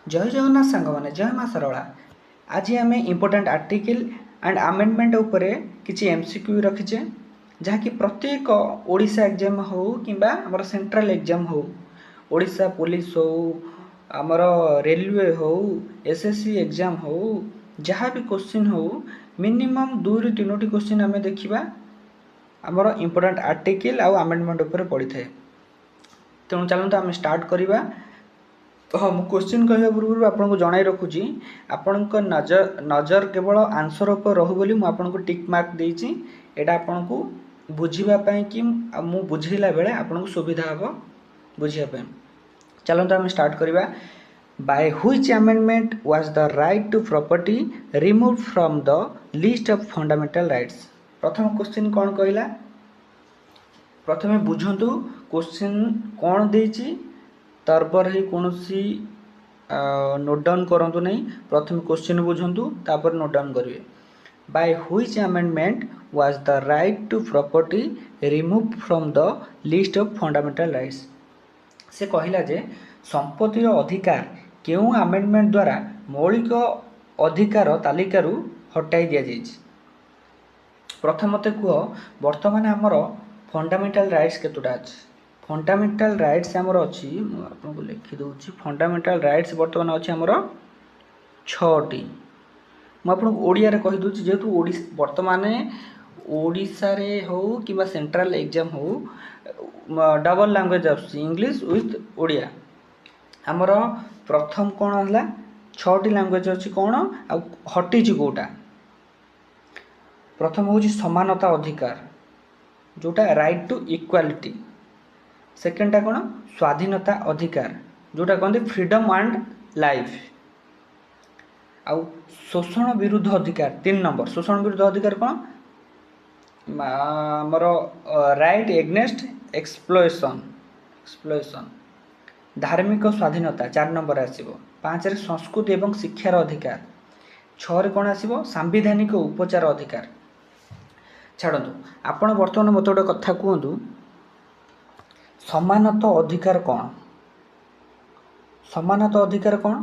जय जगन्नाथ सांग मैंने जय माँ सरला। आज आम इम्पोर्टाट आर्टिकल एंड आमेंडमेंट उपरे किसी एमसीक्यू रखीचे जहाँकि प्रत्येक ओडिशा एग्जाम हो कि आमर सेंट्रल एग्जाम हो, ओडिशा पुलिस हो, आमर रेलवे हो, एसएससी एग्जाम हो, जहाँ भी क्वेश्चन हो मिनिमम 2 ରୁ 3ଟି क्वेश्चन आम देखा आमर इम्पोर्टाट आर्टिकल आउ आमेंडमेंट उपरे पड़ी थाए। तेणु चलते आम स्टार्ट करवा। हाँ, मु क्वेश्चन कहवा पूर्व आपको जन रखुची आपण नजर केवल आंसर उपर रहू बोली मु आपको टिक मार्क देती। यहाँ आपन को बुझापी कि मु बुझेला बेले आपन को सुविधा हम बुझापी। चलते आम स्टार्ट करवा। By which amendment was the right to property remove from the list of fundamental rights. प्रथम क्वेश्चन कौन कहला, प्रथमे बुझंतु क्वेश्चन कौन देची तरबर ही कौन सी नोट डाउन करूँ नहीं। प्रथम क्वेश्चन बुझंतु तापर नोट डाउन करेंगे। By which amendment was the right to property remove from the list of fundamental rights. से कहला जे संपत्तिर अधिकार केउं अमेंडमेंट द्वारा मौलिक अधिकार तालिकारु हटाई दिया जाइछि। प्रथम मते कह वर्तमान आमर फंडामेंटल राइट्स केतुटा अछि। फंडामेंटल राइट्स आमर अच्छी आपको लिखिदे। फंडामेंटल राइट्स बर्तमान अच्छी आमर 6टी। मुझे ओडिया रे कहीदे जेहेतु बर्तमान ओडिशा रे हो कि सेंट्रल एग्जाम हो double language English with Odia. आमर प्रथम कौन है 6टी लैंग्वेज अच्छी कौन आ हटी कौटा। प्रथम हूँ समानता अधिकार जोटा राइट टू इक्वालिटी। सेकेंडटा कौन स्वाधीनता अधिकार जोटा कहते फ्रीडम एंड लाइफ। आउ शोषण विरुद्ध अधिकार 3 नंबर। शोषण विरुद्ध अधिकार कौन आमर राइट एग्नेस्ट एक्सप्लोएशन। धार्मिक स्वाधीनता 4 नंबर आसीबो। 5 रे संस्कृति एवं शिक्षार अधिकार। 6 रे कौन आसीबो सांविधानिक उपचार अधिकार। छाड़ू आपण बर्तमान मत गोटे कथा कहतु समानता अधिकार कौन। समानता अधिकार कौन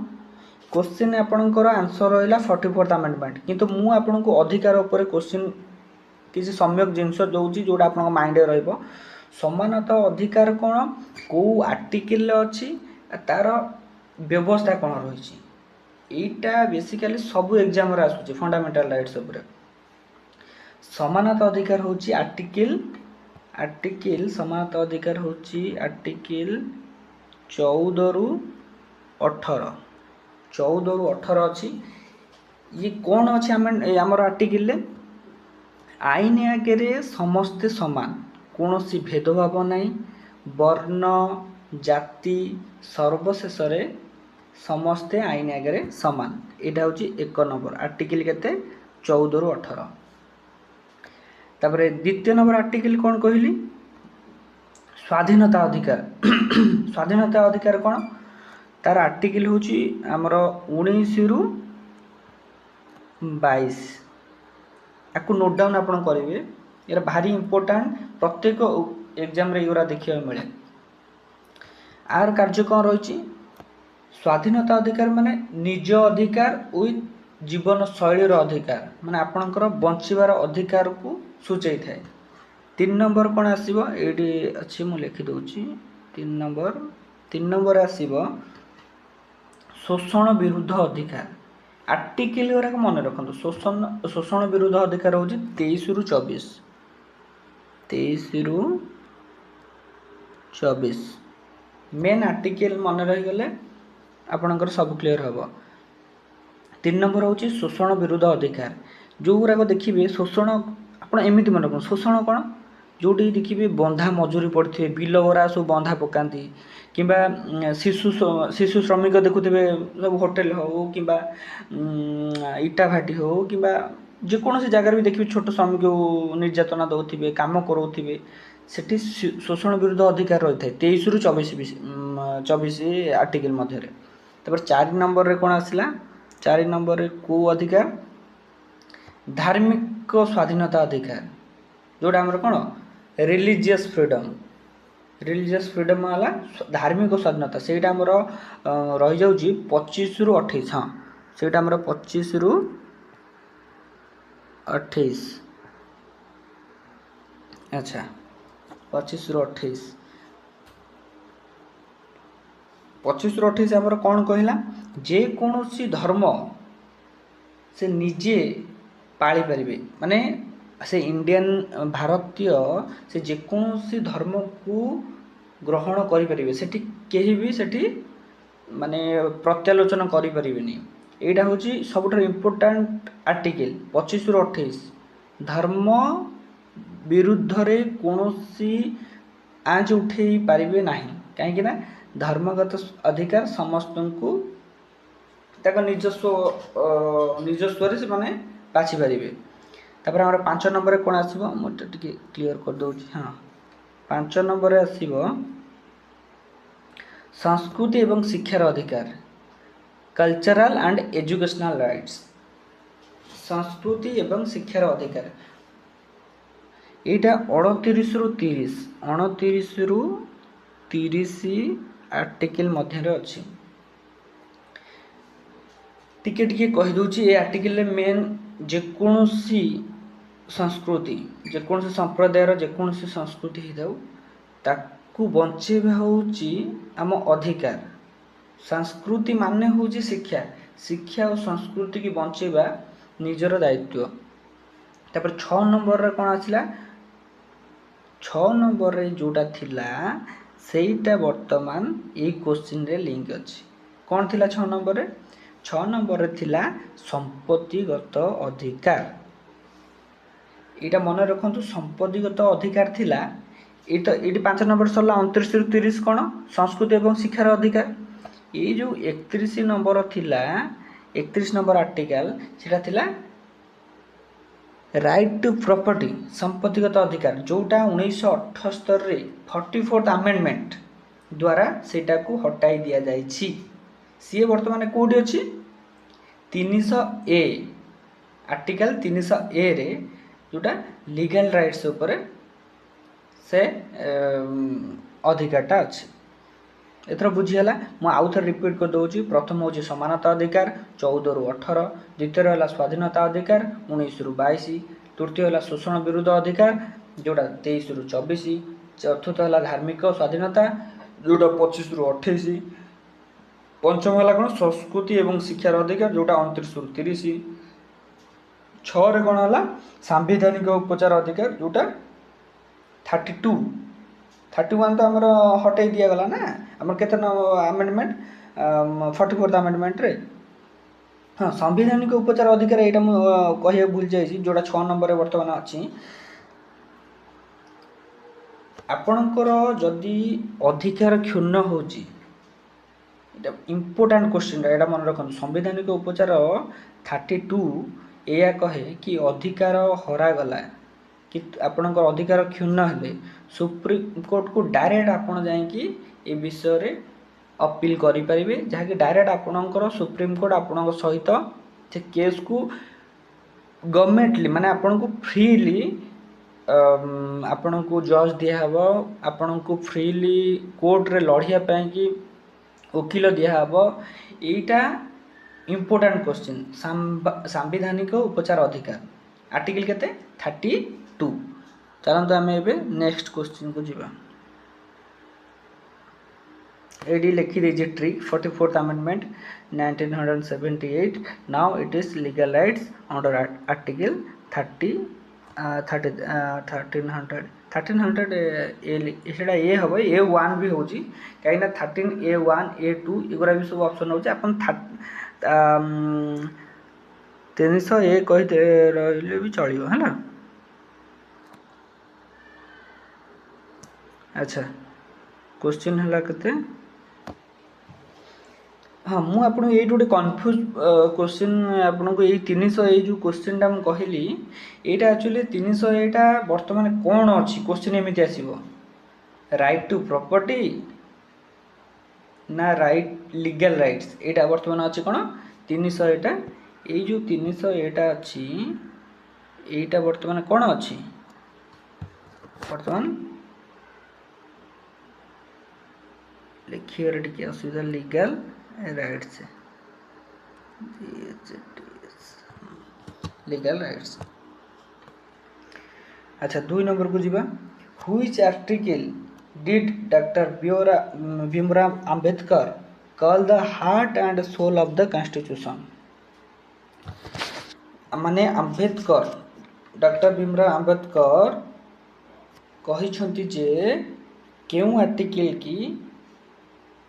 क्वेश्चन आपणकर आंसर रहा 44th अमेंडमेंट किंतु मु आपन को अधिकार उपर क्वेश्चन किसी सम्यक जिनस दूसरी जोटा आप माइंड रहिबो। समानता अधिकार कौन को आर्टिकल अच्छी तार व्यवस्था कौन रही एटा बेसिकली सब एग्जाम रे आसुची फंडामेंटल राइट्स उपर। समानता अधिकार होची आर्टिकल समानता अधिकार होची आर्टिकल 14 ରୁ 18। 14 ରୁ 18 अच्छी। ये कौन अच्छी आमर आर्टिकल आईन आगे समस्ते समान कौन सी भेदभाव नहीं वर्ण जाति सर्वशेष समस्ते आईन आगे समान। यहाँ हूँ 1 नंबर आर्टिकल केते 14 ରୁ 18। तापर द्वितीय नंबर आर्टिकल कौन कहली स्वाधीनता अधिकार। स्वाधीनता अधिकार कौन तार आर्टिकल हूँ आमर 19 ରୁ 22। आपको नोट डाउन आप करेंगे यार भारी इंपोर्टाट प्रत्येक एग्जाम रे युरा देखा मिले। आर कार्य कौन रही स्वाधीनता अधिकार माने निज अधिकार विथ जीवन शैलीर अधिकार माने आपणकर बंचीबार अधिकार को सूचाई थाए। 3 नंबर कौन आसीबो एडी अच्छी मु लिखि दउची 3 नंबर आसीबो शोषण विरुद्ध अधिकार। आर्टिकल गुराक मन रखु शोषण विरुद्ध अधिकार हूँ 23 ରୁ 24। 23 ରୁ 24 मेन आर्टिकल मन रहीगले आपणकर सब क्लीयर हम। 3 नंबर हूँ शोषण विरुद्ध अधिकार जो गुराक देखिए शोषण आप एमती मन रखु शोषण कौन जोटी देखिए बंधा मजूरी पड़े बिल गुरा सब बंधा पकाती कि शिशु श्रमिक देखुवे सब होटेल हो कि इटा भाटी हो कि जेकोसी जगार भी देखिए छोट श्रमिक निर्यातना दौथे कम करोथे सेठी शोषण विरुद्ध अधिकार रही है 23 ରୁ 24 आर्टिकल मध्य। तब 4 नंबर रे कौन आसला 4 नंबर रे को अधिकार धार्मिक स्वाधीनता अधिकार जोटा आमर कौन रिलीजियस फ्रीडम। रिलीजियस फ्रीडम है धार्मिक स्वाधीनता से रही जाऊँगी 25 रु 28। हाँ से 25 रु 28। अच्छा 25 रु 28 25 रु 28 आमर कौन कहला जेकोसी धर्म से निजे पाली पारे माने से इंडियन भारतीय से जेकोसी धर्म को ग्रहण करें से भी सेठी माने प्रत्यालोचना करें। यहाँ हूँ सब इम्पोर्टाट आर्टिकल 25 रु 28 धर्म विरुद्ध रे कौनसी आँच उठे पारे ना कहीं धर्मगत अधिकार समस्त को निजस्व से माने बाछि पारे। तापर हमारे 5 नंबर कौन आसो मुझे टी क्लीयर कर दूँ। हाँ 5 नंबर आसो संस्कृति एवं शिक्षार अधिकार कल्चरल एंड एजुकेशनल राइट्स। संस्कृति एवं शिक्षार अधिकार यहाँ 29 रु 30 आर्टिकल मध्य अच्छी टिके टिके कहीदे ये आर्टिकल मेन जेकोसी संस्कृति जेकोसी संप्रदायर जेकोसी संस्कृति हो ताकू बंचेबा होची आम अधिकार। संस्कृति माने होची शिक्षा शिक्षा और संस्कृति की बंचेबा निजर दायित्व। तापर 6 नंबर रे कौन आसला 6 नंबर रे जोटा थिला सेटा वर्तमान ये क्वेश्चन रे लिंक अछि। कौन थिला 6 नंबर रे 6 नंबर रे थिला संपत्तिगत अधिकार। यहाँ मन रखु संपत्तिगत अधिकार थिला ये 5 नंबर सरला 29 रु 30 कौन संस्कृति एवं शिक्षार अधिकार। ये जो 31 नंबर थिला 31 नंबर आर्टिकल सेटा थिला राइट टू प्रॉपर्टी संपत्तिगत अधिकार जोटा 1978 रे 44th अमेंडमेंट द्वारा सेटा को हटाई दिया जाइछि। सी वर्तमान कोडी अछि 300 ए आर्टिकल 300 ए रे जोटा लीगल राइट्स ऊपर से अधिकारटा अच्छे। एथर बुझीगला मु आउ थे रिपीट कर दूँ। प्रथम हूँ समानता अधिकार 14 रु 18 द्वितीय है स्वाधीनता अधिकार 19 रु 22 तृतीय है शोषण विरुद्ध अधिकार जोटा 23 रु 24 चतुर्थ है धार्मिक स्वाधीनता जोटा 25 रु 28 पंचम है कौन संस्कृति एवं शिक्षार अधिकार जोटा 29 रु 30 6 रे कौन है सांविधानिक उपचार अधिकार जोटा 32 31 तो आमर हटई दिया गला ना आमर केते अमेंडमेंट 44th अमेंडमेंट रे। हाँ संविधानिक उपचार अधिकार यहाँ कह भूल जाइए जोड़ा 6 नंबर बर्तमान अच्छी आपणकर जदि अधिकार क्षुण्ण होची इम्पोर्टाट क्वेश्चन यहाँ मन रखु संविधानिक उपचार 32 या कहे कि अधिकार हरागला कि आपणकर अधिकार क्षुण्ण हेले सुप्रीम कोर्ट को डायरेक्ट आपण जाइए ए विषय रे अपील करें जहाँकि डायरेक्ट आपणकर सुप्रीम कोर्ट आपण सहित से केस को गवर्नमेंटली माने आपण को फ्रीली आपण को जज दिहब आपण को फ्रीली कोर्ट रे लड़िया कि वकील दिहब। यहीटा इम्पोर्टाट क्वेश्चन सांविधानिक उपचार अधिकार आर्टिकल केते 32। चलते आम एवं नेक्स्ट क्वेश्चन को जीवा। एडी लिखी दीजिए trick 44th amendment 1978 now it is legal rights under article 1300 ए हम A1 भी होची कहीं 13 A1 A2 एगुरा भी सब ऑप्शन होची अपन 300 ए कहते रहिले भी चलियो है ना। अच्छा क्वेश्चन है केते हाँ मु आपन ये गोटे कन्फ्यूज क्वेश्चन आपन को ये 300 ये जो क्वेश्चन टा कहली एटा एक्चुअली 300 एटा वर्तमान कौन अच्छी क्वेश्चन एमती आसीबो राइट टू प्रॉपर्टी ना राइट लीगल राइट्स एटा वर्तमान अच्छी कौन 300 एटा ये जो 300 एटा अच्छी एटा वर्तमान कौन अच्छी वर्तमान लिखिए टिके असुविधा लीगल राइट्स लीगल राइट्स। अच्छा 2 नंबर को जीवा which article did doctor Bhimrao Ambedkar call the heart and soul of the constitution. माने अंबेडकर डॉक्टर भीमराव अंबेडकर कहिछंती जे केउ आर्टिकल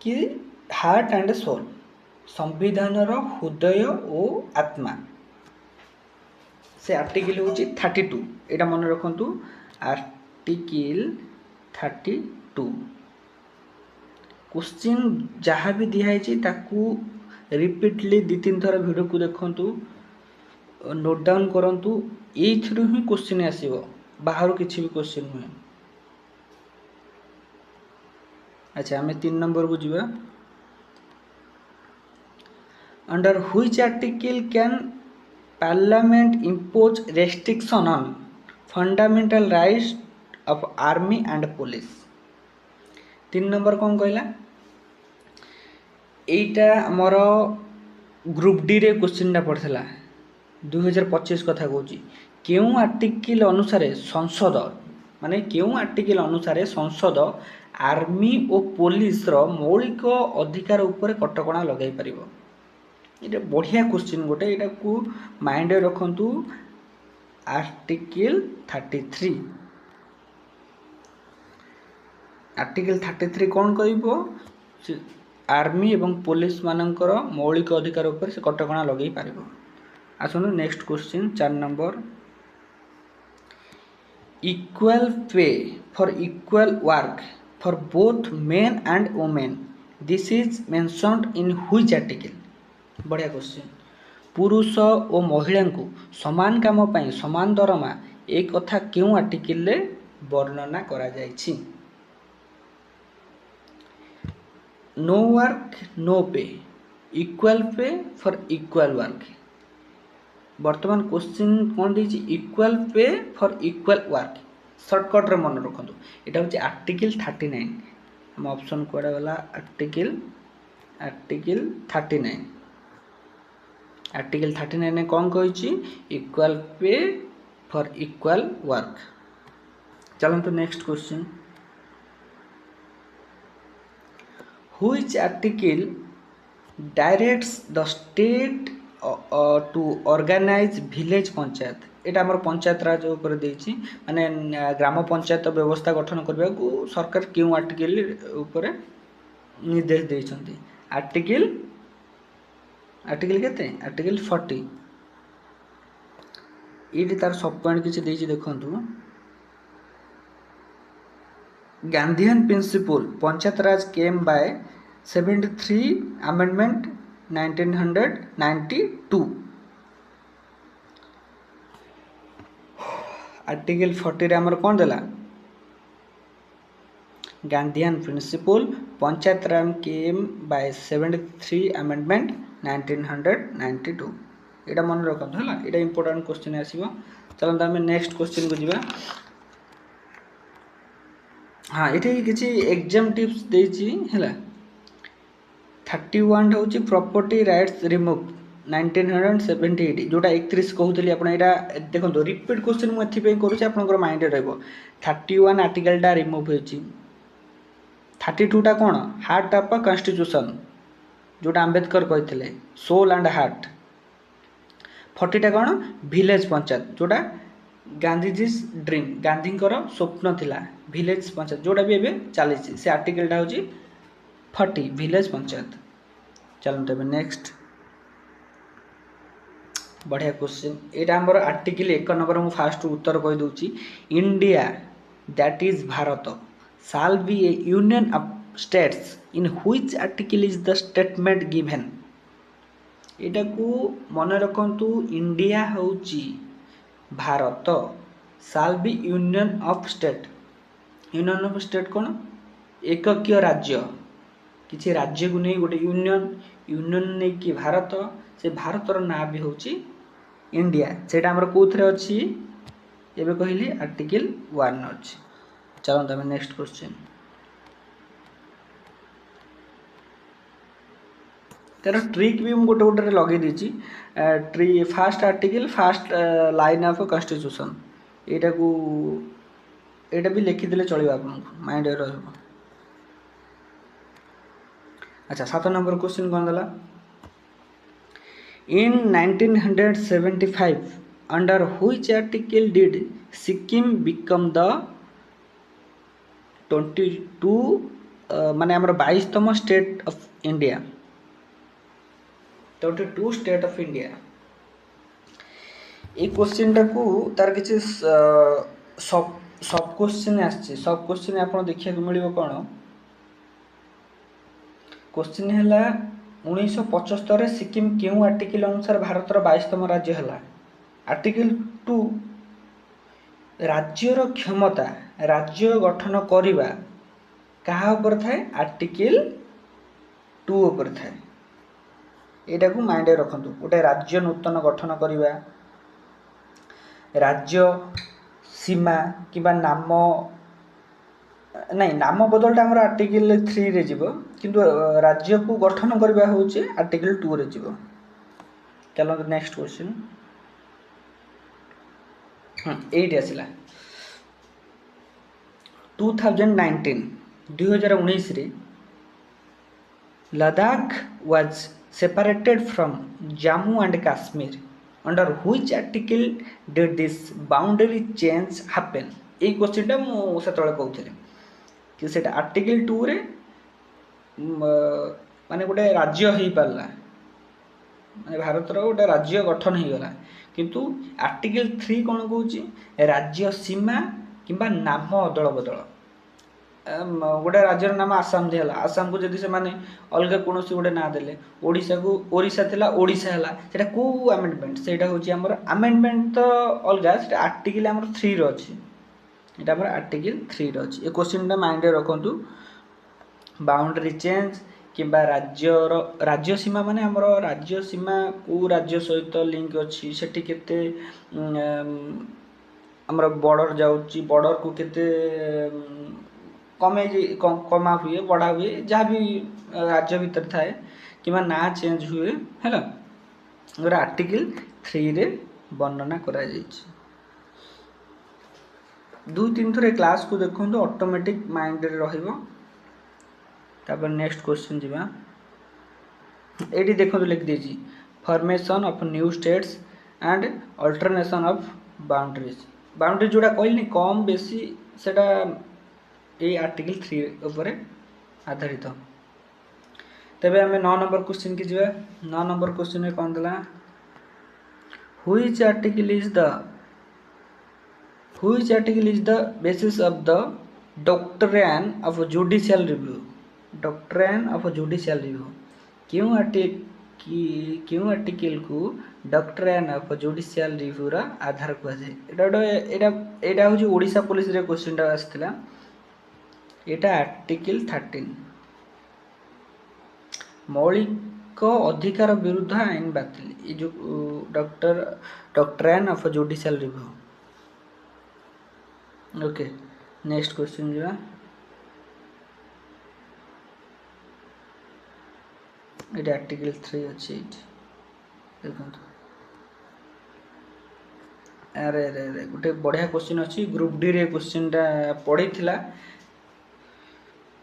कि हार्ट एंड सोल संविधानर हृदय और आत्मा से आर्टिकल हूँ 32 एटा मन रखु आर्टिकल 32 क्वेश्चन जहाँ भी दिखाई ताकू रिपीटली 2-3 थर वीडियो को देखु नोट डाउन करूँ ये ही क्वेश्चन आसो बाहर किसी भी क्वेश्चन नुहे। अच्छा आम 3 नंबर को जीवा under which article can parliament impose restriction on fundamental rights of army and police. 3 number कौन कहला एटा आमर ग्रुप डी रे क्वेश्चन पड़ता 2025 कथा कहूँ केउ आर्टिकल अनुसार संसद माने केउ आर्टिकल अनुसार संसद आर्मी और पुलिस रो मौलिक अधिकार उपर कटकणा लगे पारिबो। ये बढ़िया क्वेश्चन गोटे यहाँ को माइंड रखु आर्टिकल 33 आर्टिकल 33 कौन कह आर्मी एवं पुलिस मानकर मौलिक अधिकार उपर से कटकणा लगे पार। आसनु next question 4 number equal pay for equal work for both men and women this is mentioned in which article. बढ़िया क्वेश्चन पुरुष और महिला को समान काम पाई समान दरमा एक कथा क्यों आर्टिकल रे वर्णना करा जायछि। नो वर्क नो पे equal pay for equal work वर्तमान क्वेश्चन कौन देछि equal pay for equal work shortcut रे मन रखंतु एटा होछि आर्टिकल 39 हम ऑप्शन कोडा वाला आर्टिकल 39 आर्टिकल 39 ने कौन कही equal pay for equal work. चलते next question which article directs the state to organise village panchayat. एटा हमर पंचायत राज ऊपर देछि माने ग्राम पंचायत व्यवस्था गठन करबा को सरकार क्यों आर्टिकल ऊपर निर्देश देछंती। आर्टिकल केते आर्टिकल 40 ये तार सब पॉइंट किसी देछि देखंतु Gandhian principle panchayat raj came by 73 amendment 1992 article 40 रे हमर कोन देला Gandhian principle panchayat raj came by 73 amendment 1992 एटा मन रखंतु हला एटा इंपोर्टेंट क्वेश्चन आसीबो। चलंत हम नेक्स्ट क्वेश्चन को जीवा। हाँ ये किसी एग्जाम टिप्स देछि हला 31 होची प्रॉपर्टी राइट्स रिमूव 1978 जोटा 31 कहूली आपण एटा देखंतो रिपीट क्वेश्चन मु एथि पे करूछि आपनकर माइंड रे रहबो 31 आर्टिकल टा रिमूव होची 32 टा कोन हार्ट ऑफ कॉन्स्टिट्यूशन जोटा अंबेडकर कहथिले सोल एंड हार्ट 40 टा कोन विलेज पंचायत जोटा गांधीजी's ड्रीम गांधीकर स्वप्न थिला विलेज पंचायत जोटा भी एबे चली से आर्टिकल टा होची 40 विलेज पंचायत। चलते हैं नेक्स्ट बढ़िया क्वेश्चन एटा हमर आर्टिकल 1 नंबर मु फास्ट उत्तर कहि दोची India that is Bharat shall be a union of states in which article is the statement given. एटा को मन रखंतु इंडिया होची Bharat shall be union of state union of state कौन एककीय राज्य किसी राज्य को नहीं गोटे यूनियन नहीं कि भारत से भारतर ना भी होची इंडिया सेटा हमर कोथरे अछि एबे कहली आर्टिकल 1 अछि। चलो तमे नेक्स्ट क्वेश्चन तार ट्रिक भी मुझे गोटे गोटे लगे दीची ट्री first article first line of constitution यहाँ को यहाँ भी लिखिदे चलो आपको माइंड रहा। अच्छा 7 नंबर क्वेश्चन कौन दला in 1975 under which article did Sikkim become the 22 माने हमर 22तम state of India 22 state of India ये क्वेश्चन टाकू तार किसी सब सब क्वेश्चन आछे सब क्वेश्चन आपन देखिया को मिलिबो कोन क्वेश्चन है 1975 सिक्किम क्यों आर्टिकल अनुसार भारत 22तम राज्य है आर्टिकल 2 राज्यर क्षमता राज्य गठन करवा क्या थाए आर्टिकल 2 उपर थाए यहाँ को माइंड रखु गोटे राज्य नूतन गठन करवा राज्य सीमा कि नाम नहीं नाम बदलटा आम आर्टिकल 3 रे जीवो किंतु राज्य को गठन करवा होचे आर्टिकल 2 रे जीवो। चलो नेक्स्ट क्वेश्चन 8 आसला 2019 रे Ladakh was separated from Jammu and Kashmir under which article did this boundary change happen ये क्वेश्चन मु सेतळे कहउथिले कि सेटा आर्टिकल 2 रे माने गोटे राज्य हो पारला माने भारत रो गोटे राज्य गठन हो गला किंतु आर्टिकल 3 कौन कहूँ राज्य सीमा किंबा नाम अदल बदल गोटे राज्यर नाम आसाम दिहला आसाम को जदि से माने अलग कौन गोटे ना देले ओडिशा को ओडिशा थिला ओडिशा हला सेटा को अमेंडमेंट सेटा होची हमर अमेंडमेंट तो अलग सेटा आर्टिकल हमर 3 रो अछि एटा हमर आर्टिकल 3 रो अछि ए क्वेश्चन टा माइंड रे रखंतु बाउंड्री चेंज किंबा राज्य सीमा माने हमर राज्य सीमा को राज्य सहित लिंक अछि सेठी केते हमर बॉर्डर जाउची बॉर्डर को केते कमा हुए बढ़ा हुए जहाँ भी राज्य भीतर थाए कि ना चेंज हुए है गोटे आर्टिकल 3 रे वर्णना करा दुई तीन थर क्लास को देखो ऑटोमेटिक माइंड रे रहिबो। तापर नेक्स्ट क्वेश्चन जीवा एडी देखो लिख दीजिए formation of new states and alternation of boundaries boundary जोड़ा कहली कम बेसी सेटा ये आर्टिकल 3 ऊपर आधारित। तबे हमें 9 नंबर क्वेश्चन की जीवा 9 नंबर क्वेश्चन में कौन दला which article is the basis of the doctrine of judicial review क्यों आर्टिकल को डॉक्ट्रिन ऑफ जुडिशियल रिव्यू रा आधार कह जाए एटा हूँ ओडिशा पुलिस रे क्वेश्चन आसला एटा आर्टिकल 13 मौलिक अधिकार विरुद्ध आईन बातिल ये जो doctrine of judicial review. Okay next question जो ये आर्टिकल 3 अच्छी देखो अरे अरे अरे गोटे बढ़िया क्वेश्चन अच्छी ग्रुप डी रे क्वेश्चन पढ़ी थिला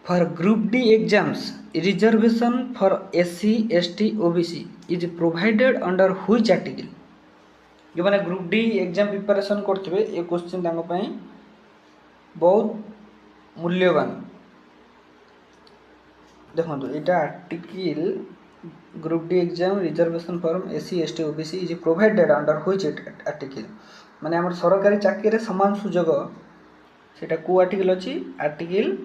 for group D exams reservation for SC ST OBC is provided under which article जो मैंने ग्रुप डी एग्जाम प्रिपरेशन करते ये क्वेश्चन बहुत मूल्यवान देखो यहाँ article group D exam reservation for SC ST OBC is provided under which article माने हमर सरकारी चाकरी समान सुजोग सेटा को आर्टिकल अछि article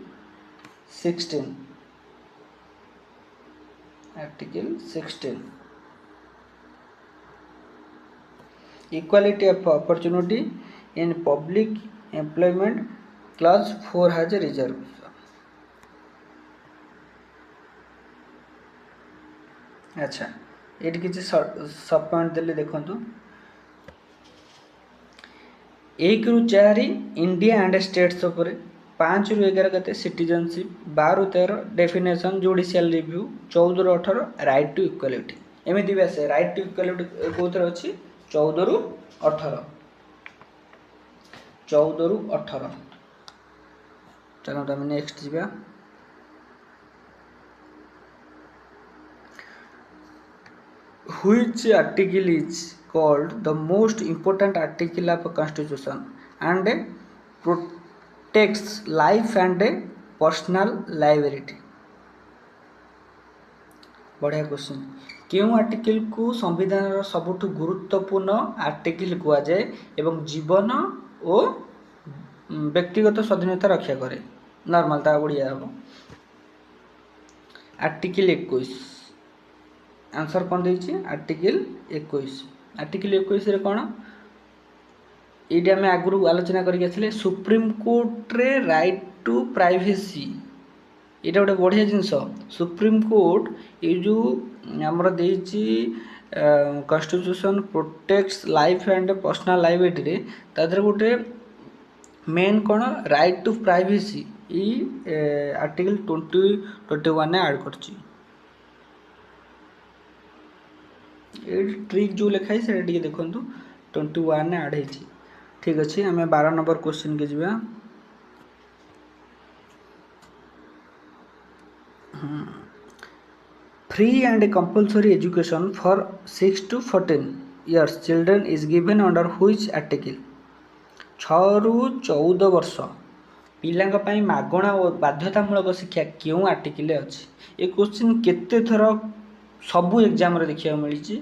16 equality of opportunity in public employment class 4 has reserve. अच्छा ये किसी सब पॉइंट देले देखंतु 1 ରୁ 4 इंडिया एंड स्टेट्स उपरे 5 ରୁ 11 କେତେ सिटीजनशिप 12 ରୁ 13 डेफिनेशन जुडिशियल रिव्यू 14 ରୁ 18 राइट टू इक्वालिटी एमती भी आसे राइट टू इक्वालिटी कौन अच्छी 14 ରୁ 18 14 ରୁ 18 चलो आम नेक्स्ट जा which article is called the most important article of a constitution and protects life and personal liberty बढ़िया क्वेश्चन क्यों आर्टिकल को संविधान सबुठ गुरुत्वपूर्ण आर्टिकल कहुए एवं जीवन और व्यक्तिगत स्वाधीनता रक्षा करे नॉर्मल ता बढ़िया हम आर्टिकल 21 आंसर कौन देछि आर्टिकल 21 आर्टिकल 21 रे कौन ये आम आगु आलोचना करके सुप्रीम कोर्ट रे राइट टू प्राइवेसी यहाँ गोटे बढ़िया जिनस सुप्रीम कोर्ट ये जो आमर देछि constitution protects life and personal liability रे तादर गोटे मेन कौन राइट टू प्राइवेसी ये आर्टिकल 21 ने ऐड करछि ट्रिक जो लिखाई से देखो 21 ने ऐड होती ठीक अच्छे आम 12 नंबर क्वेश्चन के जीवा free and compulsory education for 6 to 14 years children is given under which article 6 ରୁ 14 वर्ष पिलांई मागणा और बाध्यतामूलक शिक्षा क्यों आर्टिकल अच्छी ये क्वेश्चन केते थर सबू एग्जाम रे देखा मिली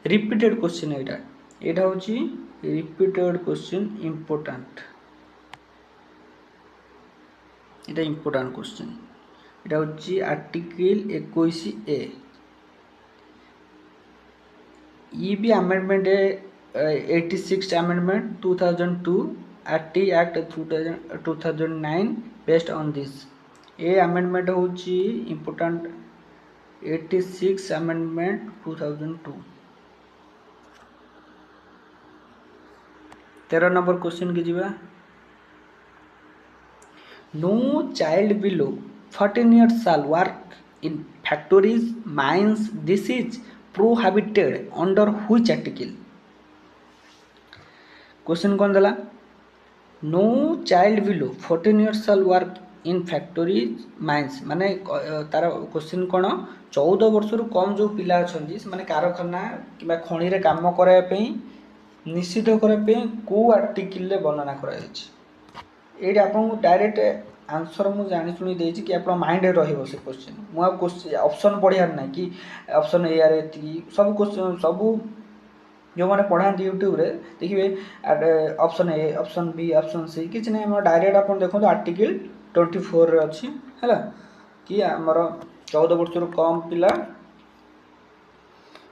रिपीटेड क्वेश्चन यहाँ हूँ रिपीटेड क्वेश्चन इम्पोर्टेंट यहाँ इम्पोर्टेंट क्वेश्चन यहाँ हूँ आर्टिकल 21A ये भी amendment 86 amendment 2002 RT Act 2009 based on this ये अमेंडमेंट हूँ इम्पोर्टेंट 86 अमेंडमेंट 2002 13 नंबर क्वेश्चन की जीवा no child below 14 years shall work in factories mines this is prohibited under which article question कौन देला no child below 14 years shall work in factories mines माने तार question कौन 14 वर्ष रु कम जो पिला अच्छा से कारखाना कि खनि रे काम कराया निषिद्ध करने को आर्टिकल वर्णना कर आपको डायरेक्ट आंसर मुझे जानी शुणी देछि कि आप माइंड रहिबो से क्वेश्चन मुझे ऑप्शन पढ़ियार ना कि ऑप्शन ए आर सब क्वेश्चन सब जो मैंने पढ़ाती यूट्यूब रे देखिए option A option B option C किसी ना डायरेक्ट आप देखो आर्टिकल 24 रे अच्छी है कि आमर 14 वर्ष रु कम पिला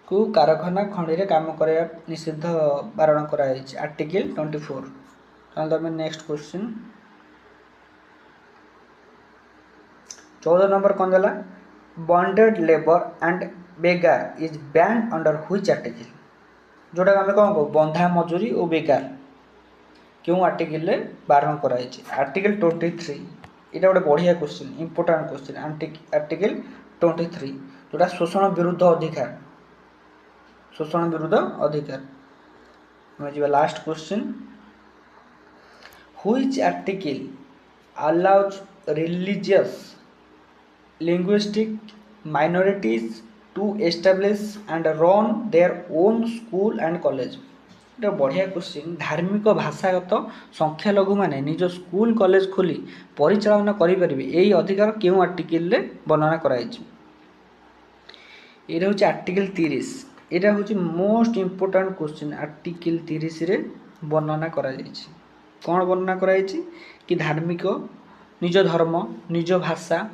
को कारखाना खनि रे काम कराया निषिद्ध बारण कराई आर्टिकल 24 तो आम नेक्स्ट क्वेश्चन 14 नंबर कौन देला बॉन्डेड लेबर एंड बेगार is banned under which article जोटा आम कौन कहू बंधा मजूरी और बेगार क्यों आर्टिकल बारण कराई आर्टिकल 23 यहाँ गोटे बढ़िया क्वेश्चन इंपोर्टेंट क्वेश्चन आर्टिकल 23 जोटा शोषण विरुद्ध अधिकार शोषण विरुद्ध अधिकार जी last question which article allows religious linguistic minorities to establish and run their own school and college ये बढ़िया क्वेश्चन धार्मिक भाषागत संख्यालघु माने निज स्कूल कॉलेज खोली परिचालना करें यही अधिकार क्यों आर्टिकल वर्णना कराई ये हूँ आर्टिकल 30 यहाँ हूँ मोस्ट इम्पोर्टेंट क्वेश्चन आर्टिकल 30 रे वर्णना कराई कौन वर्णना कराई कि धार्मिक निज धर्म निज भाषा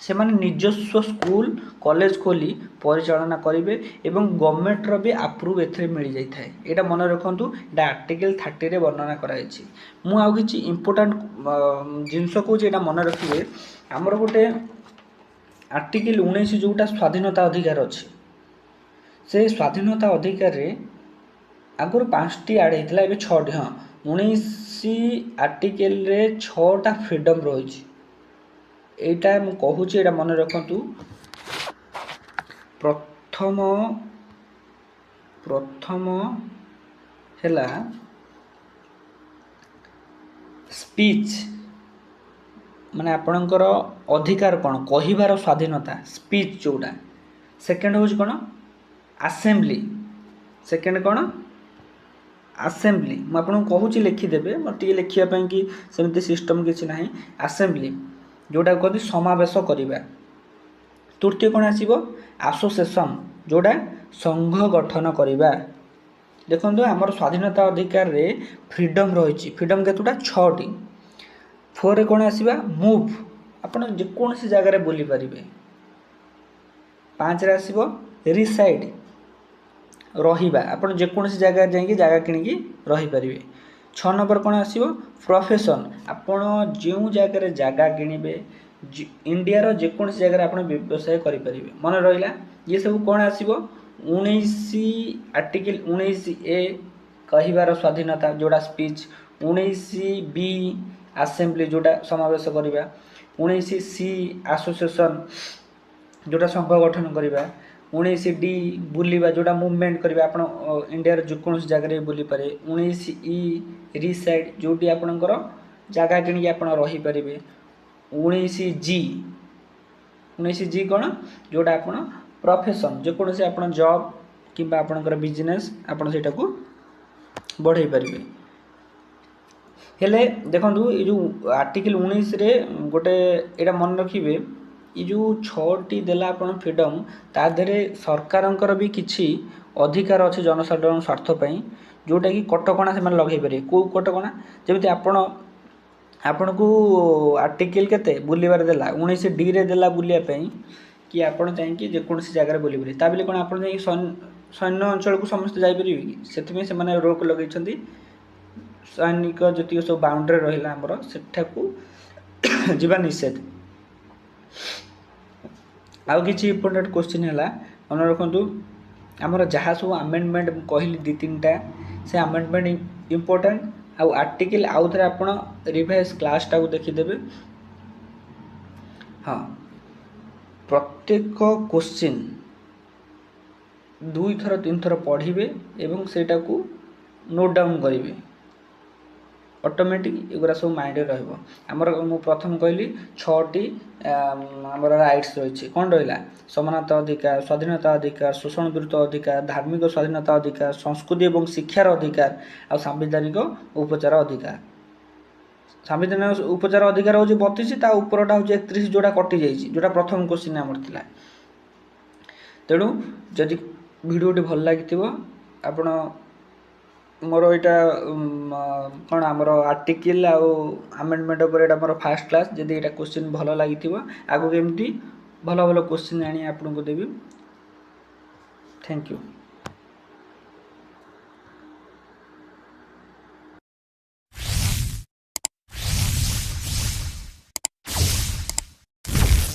से माने निजस्व स्कूल कॉलेज खोली परिचालना करेंगे एवं गवर्नमेंटर भी अप्रूव एथे मिल जाए यहाँ मन रखु आर्टिकल 30 रे वर्णना कराई मुझे कि इम्पोर्टेंट जिनस कौच यहाँ मन रखिए आमर गोटे आर्टिकल 19 जोटा स्वाधीनता अधिकार अच्छे से स्वाधीनता अधिकार रे आगुरी 5टी ऐड होता है 6टी हाँ 19 आर्टिकल रे 6टा फ्रीडम रही एटा मु कहूची एटा मन रखंतु प्रथम प्रथम हैला स्पीच माने आपणकर अधिकार कौन कहिबार स्वाधीनता स्पीच जोड़ा सेकेंड हूँ कौन आसेम्बली सेकेंड कौन आसेम्बली मुझे कहूँ लिखिदेवे मतलब लिखापी कि सेमती सिस्टम किसी ना आसेम्बली जोटा कहते समावेश करवा तृतीय कौन आसो एसोसिएशन जोड़ा संघ गठन करवा देखो आमर स्वाधीनता अधिकार रे फ्रीडम रही फ्रीडम केतोटा 6टी 4 रे कौन आसवा मूव आपड़ जेकोसी जगार बुली पारे 5 रे आसो रिसाइड रहिबा आपड़ जेकोसी जगह जाकि जगह किणिकी रहीपारे 6 नंबर कौन आसो प्रोफेशन आपड़ जो जगार जगह किणवे इंडिया रो जेकोसी जगह आप व्यवसाय करें मन रहा ये सब कौन आसो 19 आर्टिकल 19A कहिबार स्वाधीनता जोड़ा स्पीच 19B आसेम्बली जोड़ा समावेश करवा 19C एसोसिएशन जोड़ा संघ गठन करवा 19D बुलवा जोड़ा मूवमेंट करवा आप इंडिया जेकोसी जगह बुली पारे 19E रिसाइड जोटी आपणकर जगह किणिकी आप रहीपारे 19G कौन जोड़ा आप प्रोफेशन जेकोसी आप जॉब कि आपणकर बिजनेस आप बढ़े पारे हेले देखो ये जो आर्टिकल 19 रे गोटे एटा मन रखिए ये जो 6टी देला आपण फ्रीडम ता देरे सरकारंकर भी किछि अधिकार अच्छे जनसाधारण स्वार्थपाई जोटा कि कटकणा से लगे पारे कौ कटकणा जमी आपण को आर्टिकल केते बुलबार देला 19D रे देला बुलियापाई कि आपण चाहिए जेकोसी जगह बुली पारे ता बेले कोन आपण जाई सैन्य अंचल को समस्त जापर कि से रोक लगे सैनिक जी सब बाउंड्री रहा आमर सेठाकू जीवा निषेध आउ कि इम्पोर्टेंट क्वेश्चन है मन रखु आमर जहाँ सब आमेंडमेंट कहली 2-3टा से आमेंडमेंट इम्पोर्टेंट आउ आर्टिकल आउ थे आप रिवाइज क्लासटा को देखीदेवे हाँ प्रत्येक क्वेश्चन 2 थर 3 थर पढ़े एवं सेटा को नोट डाउन करेंगे ऑटोमेटिक एगुरा सब माइंड रमर मु प्रथम कहली 6टी आमर राइट्स रही कौन रहा समानता अधिकार स्वाधीनता अधिकार शोषण विरुद्ध अधिकार धार्मिक स्वाधीनता अधिकार संस्कृति और शिक्षार अधिकार आ सांविधानिक उपचार अधिकार सांविधानिक उपचार अधिकार हूँ 32 ता उपरटा हूँ 31 जोड़ा कटि जाइए जोड़ा प्रथम क्वेश्चन आमर थिला तेणु जदि वीडियोटी भल लगी आपण मोर यहाँ कौन आमर आर्टिकल आमेंडमेंट मोर फास्ट क्लास जदि यहाँ क्वेश्चन भल लगी आगो केमती भल भल क्वेश्चन आनी आपको देवी थैंक यू।